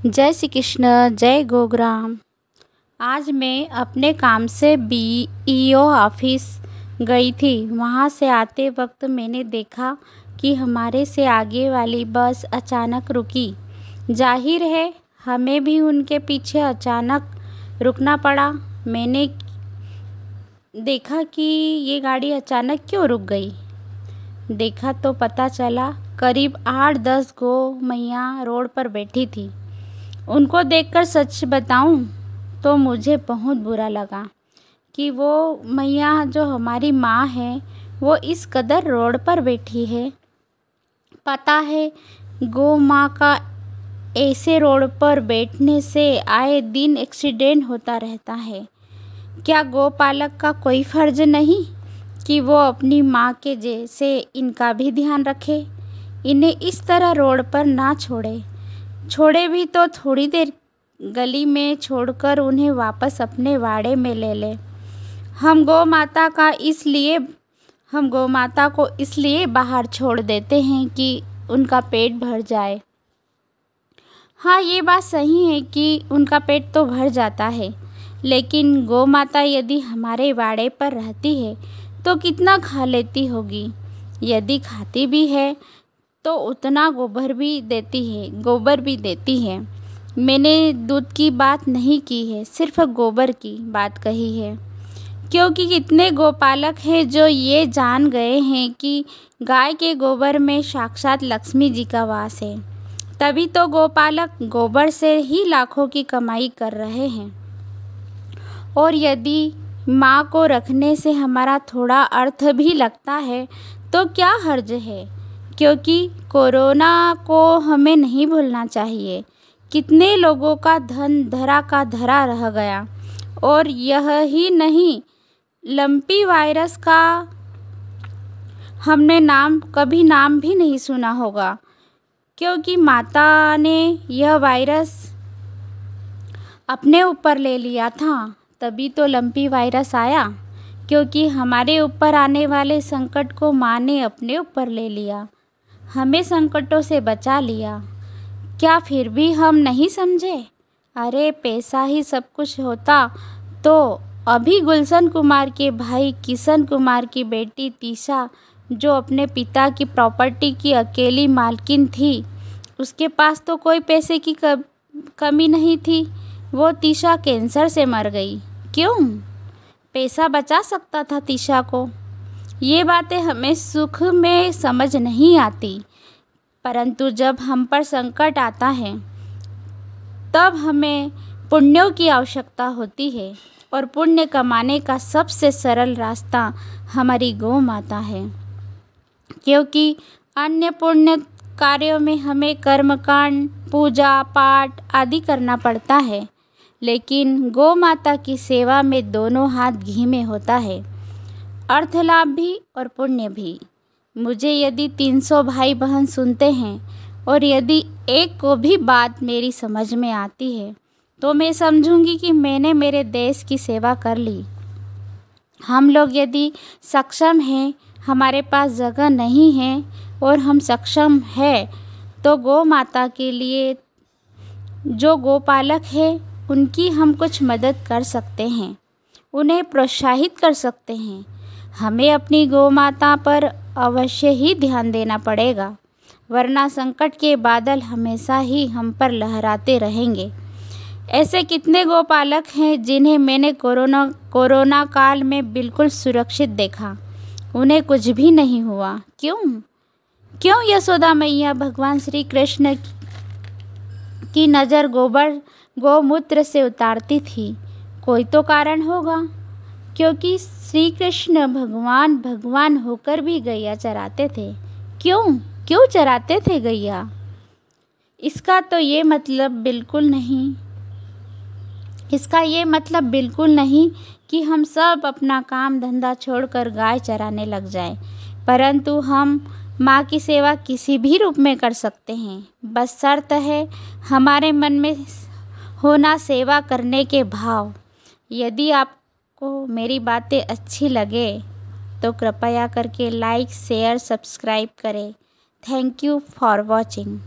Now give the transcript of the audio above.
जय श्री कृष्ण, जय गोग्राम। आज मैं अपने काम से बीईओ ऑफिस गई थी। वहाँ से आते वक्त मैंने देखा कि हमारे से आगे वाली बस अचानक रुकी। जाहिर है हमें भी उनके पीछे अचानक रुकना पड़ा। मैंने देखा कि ये गाड़ी अचानक क्यों रुक गई। देखा तो पता चला करीब 8-10 गौ मैया रोड पर बैठी थी। उनको देखकर सच बताऊं तो मुझे बहुत बुरा लगा कि वो मैया जो हमारी माँ है वो इस कदर रोड पर बैठी है। पता है गौ माँ का ऐसे रोड पर बैठने से आए दिन एक्सीडेंट होता रहता है। क्या गौपालक का कोई फर्ज नहीं कि वो अपनी माँ के जैसे इनका भी ध्यान रखे, इन्हें इस तरह रोड पर ना छोड़े भी तो थोड़ी देर गली में छोड़कर उन्हें वापस अपने वाड़े में ले ले। हम गौ माता को इसलिए बाहर छोड़ देते हैं कि उनका पेट भर जाए। हाँ, ये बात सही है कि उनका पेट तो भर जाता है, लेकिन गौ माता यदि हमारे वाड़े पर रहती है तो कितना खा लेती होगी। यदि खाती भी है तो उतना गोबर भी देती है। मैंने दूध की बात नहीं की है, सिर्फ गोबर की बात कही है, क्योंकि कितने गोपालक हैं जो ये जान गए हैं कि गाय के गोबर में साक्षात लक्ष्मी जी का वास है। तभी तो गोपालक गोबर से ही लाखों की कमाई कर रहे हैं। और यदि माँ को रखने से हमारा थोड़ा अर्थ भी लगता है तो क्या हर्ज है, क्योंकि कोरोना को हमें नहीं भूलना चाहिए। कितने लोगों का धन धरा का धरा रह गया। और यह ही नहीं, लंपी वायरस का हमने कभी नाम भी नहीं सुना होगा, क्योंकि माता ने यह वायरस अपने ऊपर ले लिया था। तभी तो लंपी वायरस आया, क्योंकि हमारे ऊपर आने वाले संकट को माँ ने अपने ऊपर ले लिया, हमें संकटों से बचा लिया। क्या फिर भी हम नहीं समझे? अरे पैसा ही सब कुछ होता तो अभी गुलशन कुमार के भाई किशन कुमार की बेटी तीशा, जो अपने पिता की प्रॉपर्टी की अकेली मालकिन थी, उसके पास तो कोई पैसे की कमी नहीं थी। वो तीशा कैंसर से मर गई। क्यों? पैसा बचा सकता था तीशा को। ये बातें हमें सुख में समझ नहीं आती, परंतु जब हम पर संकट आता है तब हमें पुण्यों की आवश्यकता होती है। और पुण्य कमाने का सबसे सरल रास्ता हमारी गौ माता है, क्योंकि अन्य पुण्य कार्यों में हमें कर्मकांड, पूजा पाठ आदि करना पड़ता है, लेकिन गौ माता की सेवा में दोनों हाथ घी में होता है, अर्थ लाभ भी और पुण्य भी। मुझे यदि 300 भाई बहन सुनते हैं और यदि एक को भी बात मेरी समझ में आती है तो मैं समझूंगी कि मैंने मेरे देश की सेवा कर ली। हम लोग यदि सक्षम हैं, हमारे पास जगह नहीं है और हम सक्षम हैं, तो गौ माता के लिए जो गोपालक है उनकी हम कुछ मदद कर सकते हैं, उन्हें प्रोत्साहित कर सकते हैं। हमें अपनी गौ माता पर अवश्य ही ध्यान देना पड़ेगा, वरना संकट के बादल हमेशा ही हम पर लहराते रहेंगे। ऐसे कितने गोपालक हैं जिन्हें मैंने कोरोना काल में बिल्कुल सुरक्षित देखा, उन्हें कुछ भी नहीं हुआ। क्यों यशोदा मैया भगवान श्री कृष्ण की नज़र गौमूत्र से उतारती थी? कोई तो कारण होगा, क्योंकि श्री कृष्ण भगवान होकर भी गैया चराते थे। क्यों चराते थे गैया? इसका ये मतलब बिल्कुल नहीं कि हम सब अपना काम धंधा छोड़कर गाय चराने लग जाएं, परंतु हम माँ की सेवा किसी भी रूप में कर सकते हैं। बस शर्त है हमारे मन में होना सेवा करने के भाव। यदि आपको मेरी बातें अच्छी लगे तो कृपया करके लाइक, शेयर, सब्सक्राइब करें। Thank you for watching.